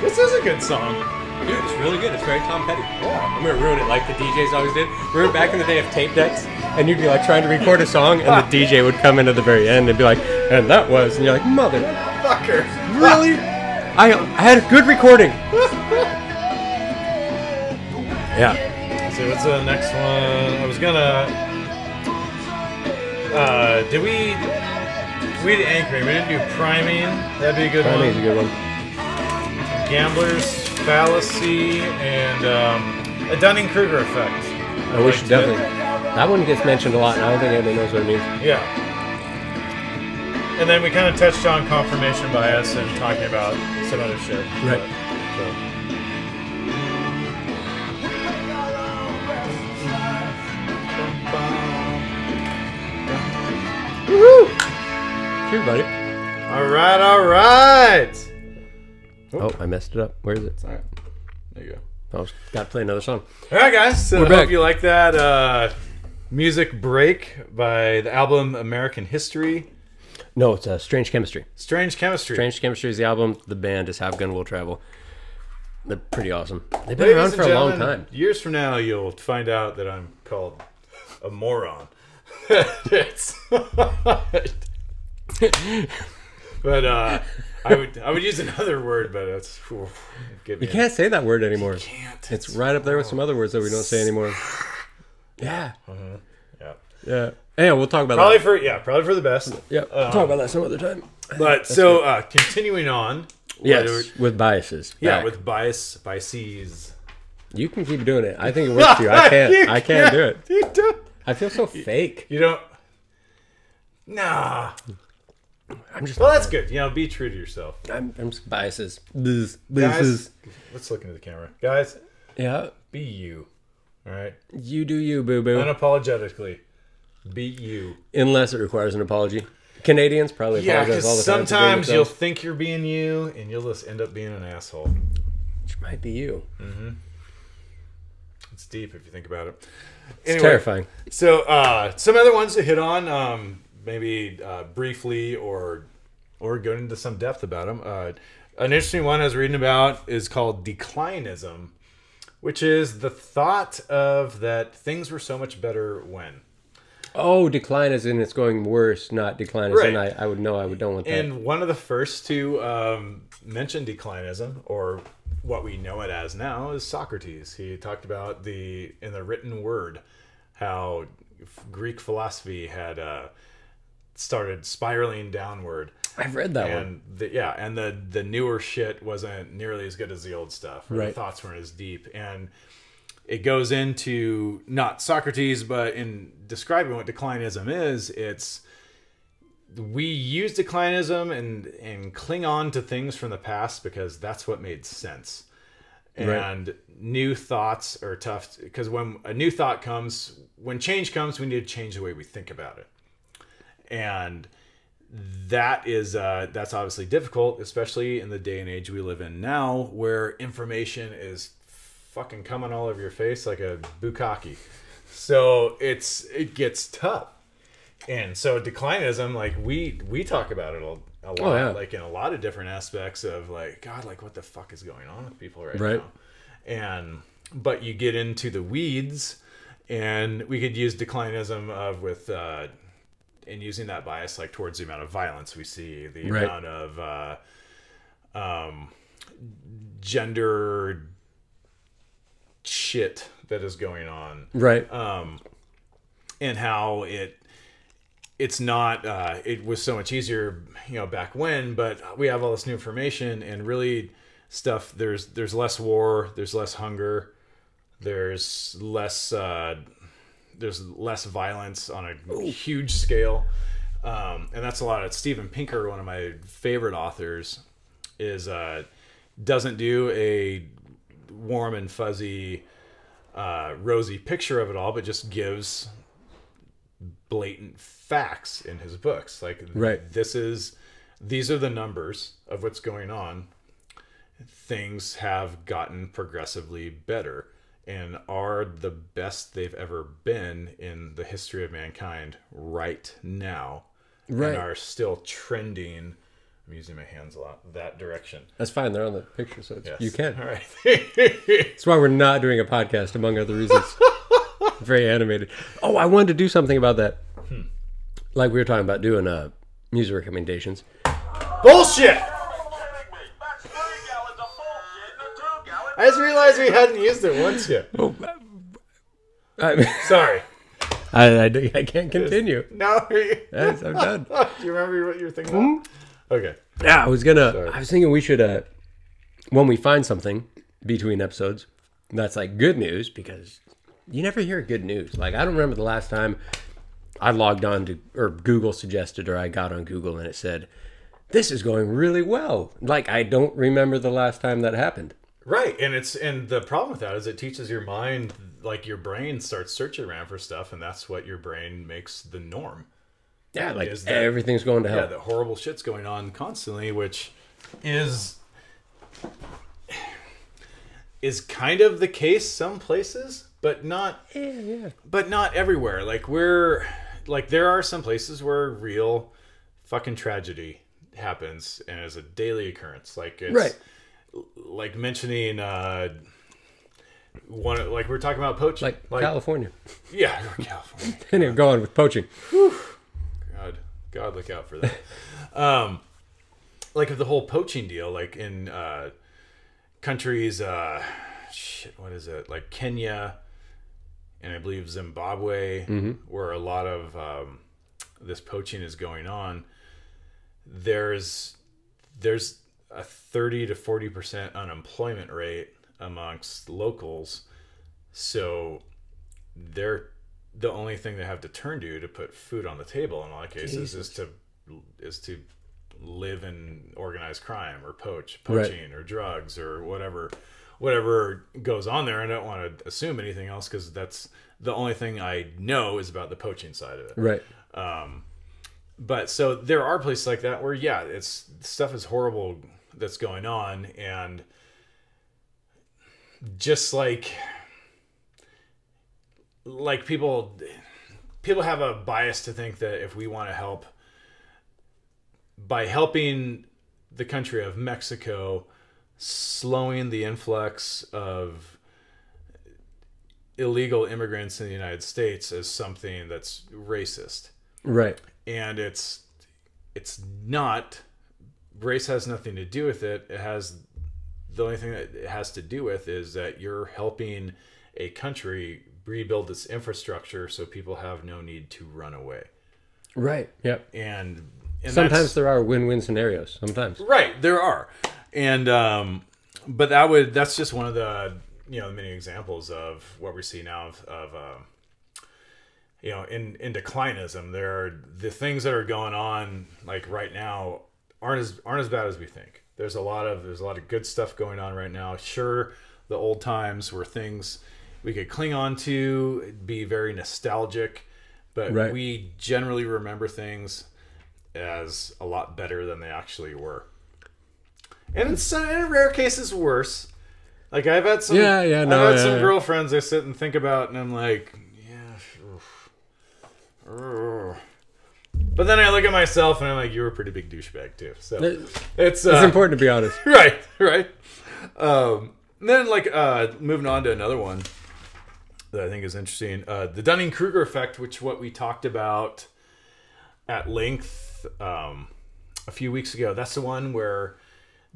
This is a good song. Dude, it's really good. It's very Tom Petty. Yeah. I'm gonna ruin it like the DJs always did. Remember back in the day of tape decks, and you'd be like trying to record a song, and the DJ would come in at the very end and be like, "And that was," and you're like, "Motherfucker, really? I had a good recording." Yeah. So what's the next one? I was gonna. We did anchoring. We didn't do priming. That'd be a good one. Priming's a good one. Gambler's Fallacy and a Dunning-Kruger effect. We should definitely. That one gets mentioned a lot, and I don't think anybody knows what it means. Yeah. And then we kind of touched on confirmation bias and talking about some other shit. Right. Woohoo! Cheers, buddy. All right. Oh, I messed it up. Where is it? All right. There you go. I got to play another song. All right, guys. So We're I back. hope you like that music break by the album American History. No, it's Strange Chemistry. Strange Chemistry. Strange Chemistry is the album. The band is Have Gun Will Travel. They're pretty awesome. They've been Ladies around and for a long gentlemen, time. Years from now, you'll find out that I'm called a moron. But I would use another word, but it's You can't say that word anymore. You can't. It's right up there with some other words that we don't say anymore. Yeah. Yeah. Yeah, we'll talk about probably that. Probably for the best. Yeah, we'll talk about that some other time. But continuing on. Yes, with biases. Yeah, Back. with biases. You can keep doing it. I think it works for you. I can't. I can't do it. You don't. I feel so fake. You don't. Nah. I'm just. Well, that's good. Be true to yourself. I'm just biases. Guys, let's look into the camera. Guys, Yeah. be you. All right. You do you, boo boo. Unapologetically, be you. Unless it requires an apology. Canadians probably apologize all the time. Sometimes you'll think you're being you, and you'll just end up being an asshole. Which might be you. Mm-hmm. It's deep if you think about it. It's terrifying. So, some other ones to hit on, maybe briefly or go into some depth about them. An interesting one I was reading about is called declinism, which is the thought of that things were so much better when. Oh, decline as in it's going worse, not decline as in I would know I don't want that. And one of the first to mention declinism, or what we know it as now, is Socrates. He talked about in the written word, how Greek philosophy had started spiraling downward. I've read that one. And the newer shit wasn't nearly as good as the old stuff. Or the thoughts weren't as deep. And it goes into, not Socrates, but in describing what declinism is, we use declinism and cling on to things from the past because that's what made sense. And new thoughts are tough, because when a new thought comes, when change comes, we need to change the way we think about it. And that's obviously difficult, especially in the day and age we live in now, where information is fucking coming all over your face like a bukkake. So it gets tough. And so declinism, like we talk about it a lot, like in a lot of different aspects of like, God, like what the fuck is going on with people right now? But you get into the weeds, and we could use declinism and using that bias like towards the amount of violence we see, the amount of gender shit that is going on, and how it's not it was so much easier back when, but we have all this new information and really stuff. There's less war, there's less hunger, there's less violence on a huge scale, and that's a lot of Steven Pinker, one of my favorite authors, is doesn't do a warm and fuzzy rosy picture of it all, but just gives blatant facts in his books. Like these are the numbers of what's going on. Things have gotten progressively better and are the best they've ever been in the history of mankind right now, and are still trending. I'm using my hands a lot that direction. That's fine. They're on the picture, so you can. All right. That's why we're not doing a podcast, among other reasons. Very animated. Oh, I wanted to do something about that. Like we were talking about doing music recommendations. Bullshit! I just realized we hadn't used it once yet. Sorry. I can't continue. No. Yes, I'm done. Do you remember what you were thinking about? Okay. Yeah, I was thinking we should, when we find something between episodes that's like good news, because you never hear good news. Like, I don't remember the last time I logged on to, or Google suggested, or I got on Google and it said, this is going really well. Like, I don't remember the last time that happened. Right. And the problem with that is it teaches your mind, like your brain starts searching around for stuff, and that's what your brain makes the norm. Yeah, like everything's going to hell. Yeah, the horrible shit's going on constantly, which is kind of the case some places, but not but not everywhere. Like there are some places where real fucking tragedy happens and is a daily occurrence. Like it's like mentioning like we're talking about poaching, like California. Yeah, California. Anyway, go on with poaching. God, look out for that. Like the whole poaching deal, like in countries, what is it? Like Kenya, and I believe Zimbabwe, where a lot of this poaching is going on. There's a 30 to 40% unemployment rate amongst locals, so they're the only thing they have to turn to put food on the table in a lot of cases is to live in organized crime or poaching or drugs or whatever goes on there. I don't want to assume anything else because that's the only thing I know is about the poaching side of it. Right. But so there are places like that where it's stuff is horrible that's going on, and just like people have a bias to think that if we want to help by helping the country of Mexico, slowing the influx of illegal immigrants in the United States as something that's racist. Right. And it's not. Race has nothing to do with it. The only thing that it has to do with is that you're helping a country rebuild its infrastructure so people have no need to run away. Right. Yep. And sometimes there are win-win scenarios. Sometimes. Right, there are. And but that's just one of the many examples of what we see now of in declinism. There are the things that are going on like right now aren't as bad as we think. There's a lot of good stuff going on right now. Sure, the old times were things we could cling on to, be very nostalgic, but we generally remember things as a lot better than they actually were. And in rare cases worse. Like I've had some some girlfriends I sit and think about and I'm like, but then I look at myself and I'm like, you're a pretty big douchebag too. So it's important to be honest. Right. Then moving on to another one that I think is interesting, the Dunning-Kruger effect, which what we talked about at length a few weeks ago. That's the one where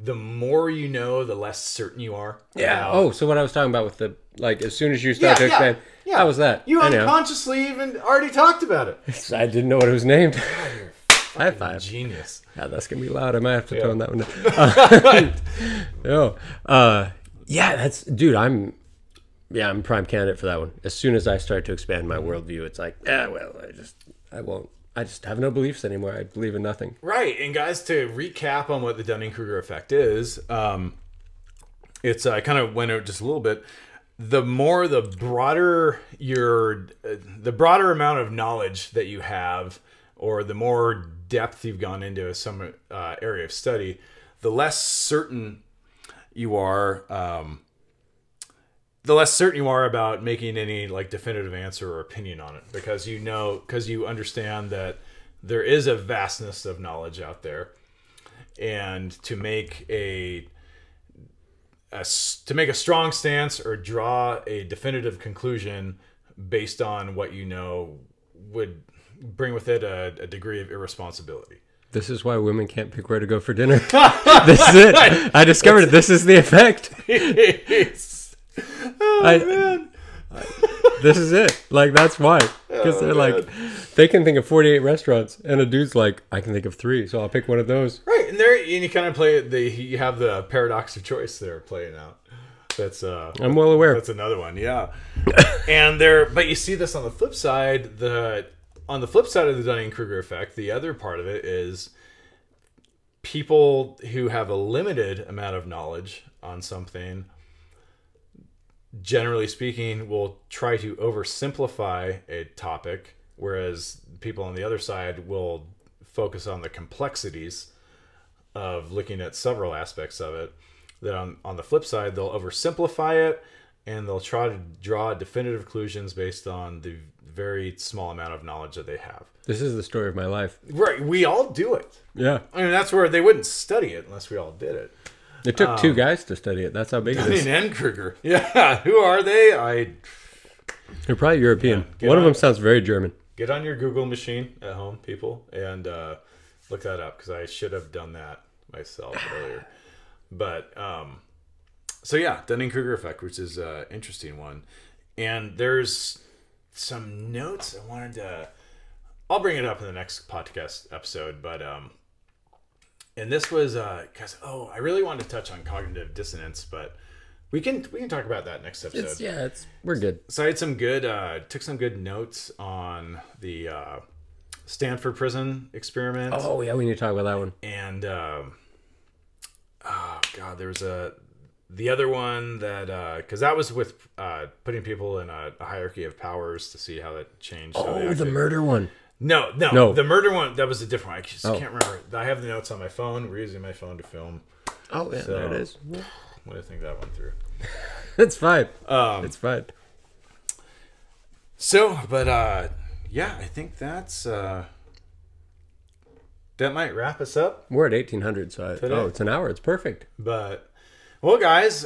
the more you know, the less certain you are. Yeah. So what I was talking about with the as soon as you start to expand, how was that? You unconsciously even already talked about it. I didn't know what it was named. High five. Genius. Yeah, that's gonna be loud. I might have to tone that one down. That's dude. I'm prime candidate for that one. As soon as I start to expand my worldview, it's like, I won't. I just have no beliefs anymore. I believe in nothing. Right. And guys, to recap on what the Dunning-Kruger effect is, it's I kind of went out just a little bit. The broader the broader amount of knowledge that you have, or the more depth you've gone into some area of study, the less certain you are. The less certain you are about making any definitive answer or opinion on it, because you understand that there is a vastness of knowledge out there, and to make a strong stance or draw a definitive conclusion based on what you know would bring with it a degree of irresponsibility. This is why women can't pick where to go for dinner. This is it. I discovered it. This is the effect. Man. This is it. That's why. Because they're they can think of 48 restaurants, and a dude's like, I can think of 3, so I'll pick one of those. Right, and you kind of you have the paradox of choice there playing out. That's I'm well aware. That's another one, yeah. But you see this on the flip side. On the flip side of the Dunning-Kruger effect, the other part of it is people who have a limited amount of knowledge on something, generally speaking, will try to oversimplify a topic, whereas people on the other side will focus on the complexities of looking at several aspects of it. Then on the flip side, they'll oversimplify it, and they'll try to draw definitive conclusions based on the very small amount of knowledge that they have. This is the story of my life. Right. We all do it. Yeah. I mean, that's where they wouldn't study it unless we all did it. It took two guys to study it. That's how big it is. Dunning and Kruger. Yeah, who are they? They're probably European. Yeah, One of them sounds very German. Get on your Google machine at home, people, and look that up, because I should have done that myself earlier. But so yeah, Dunning-Kruger effect, which is an interesting one. And there's some notes I wanted to. I'll bring it up in the next podcast episode, but and this was because I really wanted to touch on cognitive dissonance, but we can talk about that next episode. We're good. So I had some good took some good notes on the Stanford prison experiment. Oh yeah, we need to talk about that one. And oh god, there was the other one that because that was with putting people in a hierarchy of powers to see how that changed. Oh, the murder one. No, the murder one, that was a different one. I just can't remember. I have the notes on my phone. We're using my phone to film. Oh yeah, there it is. What do you think that went through? It's fine. It's fine. So, but yeah, I think that's that might wrap us up. We're at 1800, so it's an hour. It's perfect. But well, guys,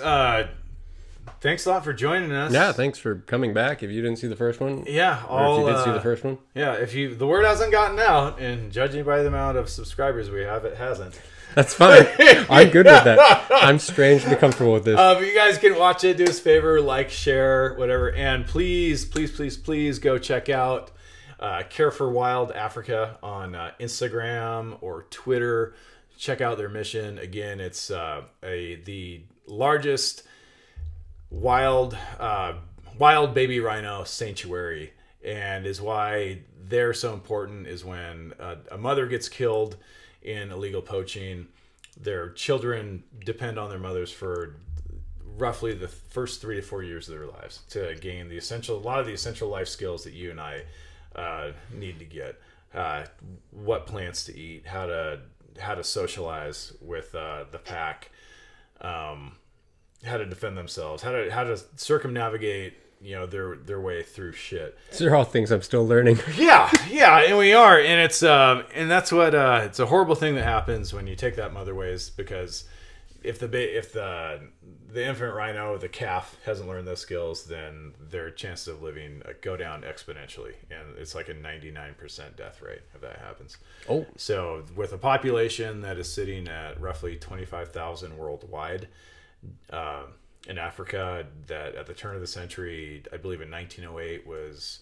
thanks a lot for joining us. Yeah, thanks for coming back. If you didn't see the first one, or if you did see the first one, if the word hasn't gotten out, and judging by the amount of subscribers we have, it hasn't. That's fine. I'm good with that. I'm strangely comfortable with this. But you guys can watch it. Do us a favor, like, share, whatever, and please go check out Care for Wild Africa on Instagram or Twitter. Check out their mission. Again, it's the largest wild baby rhino sanctuary, and is why they're so important. Is when a mother gets killed in illegal poaching, their children depend on their mothers for roughly the first 3 to 4 years of their lives to gain a lot of the essential life skills that you and I need to get. What plants to eat, how to socialize with the pack, how to defend themselves, how to circumnavigate their way through shit. These are all things I'm still learning. Yeah, and we are, and it's and that's what it's a horrible thing that happens when you take that mother ways, because if the infant rhino, the calf, hasn't learned those skills, then their chances of living go down exponentially, and it's like a 99% death rate if that happens. Oh, so with a population that is sitting at roughly 25,000 worldwide. In Africa, that at the turn of the century, I believe in 1908, was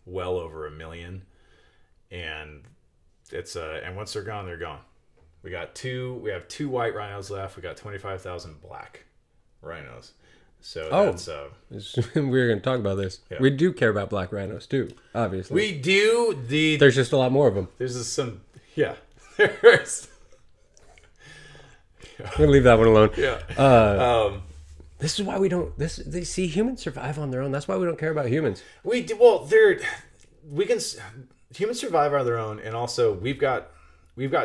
well over 1 million, and it's and once they're gone, they're gone. We have 2 white rhinos left. We got 25,000 black rhinos. So that's we're going to talk about this. Yeah. We do care about black rhinos too, obviously. We do. There's just a lot more of them. There's there's. I'm gonna leave that one alone. Yeah. This is why we don't. They see humans survive on their own. That's why we don't care about humans. We do. Well, humans survive on their own, and also we've got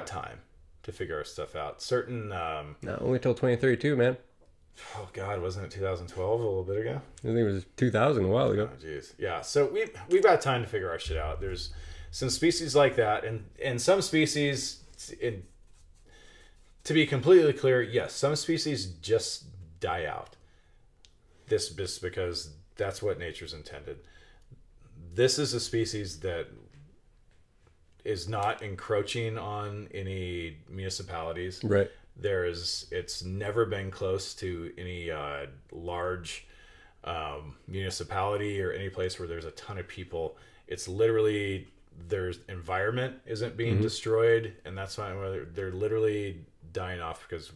time to figure our stuff out. Certain. No, only till 2032, man. Oh God, wasn't it 2012 a little bit ago? I think it was 2000 a while ago. Oh jeez, yeah. So we've got time to figure our shit out. There's some species like that, and some species. To be completely clear, yes, some species just die out. This because that's what nature's intended. This is a species that is not encroaching on any municipalities. Right. It's never been close to any large municipality or any place where there's a ton of people. It's literally their environment isn't being destroyed, and that's why they're literally dying off because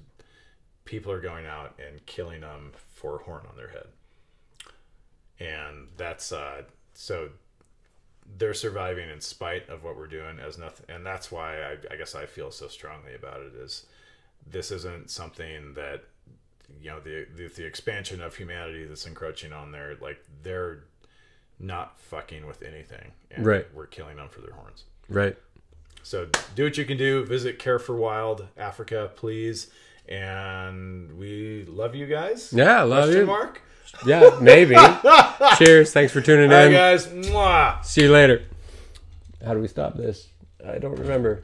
people are going out and killing them for a horn on their head. And that's so they're surviving in spite of what we're doing as nothing. And that's why I guess I feel so strongly about it. Is this isn't something that the expansion of humanity that's encroaching on their, like, they're not fucking with anything, and we're killing them for their horns. Right. So do what you can do. Visit Care for Wild Africa, please. And we love you guys. Yeah, love you. Mark? Yeah, maybe. Cheers. Thanks for tuning in. All right, guys. Mwah. See you later. How do we stop this? I don't remember.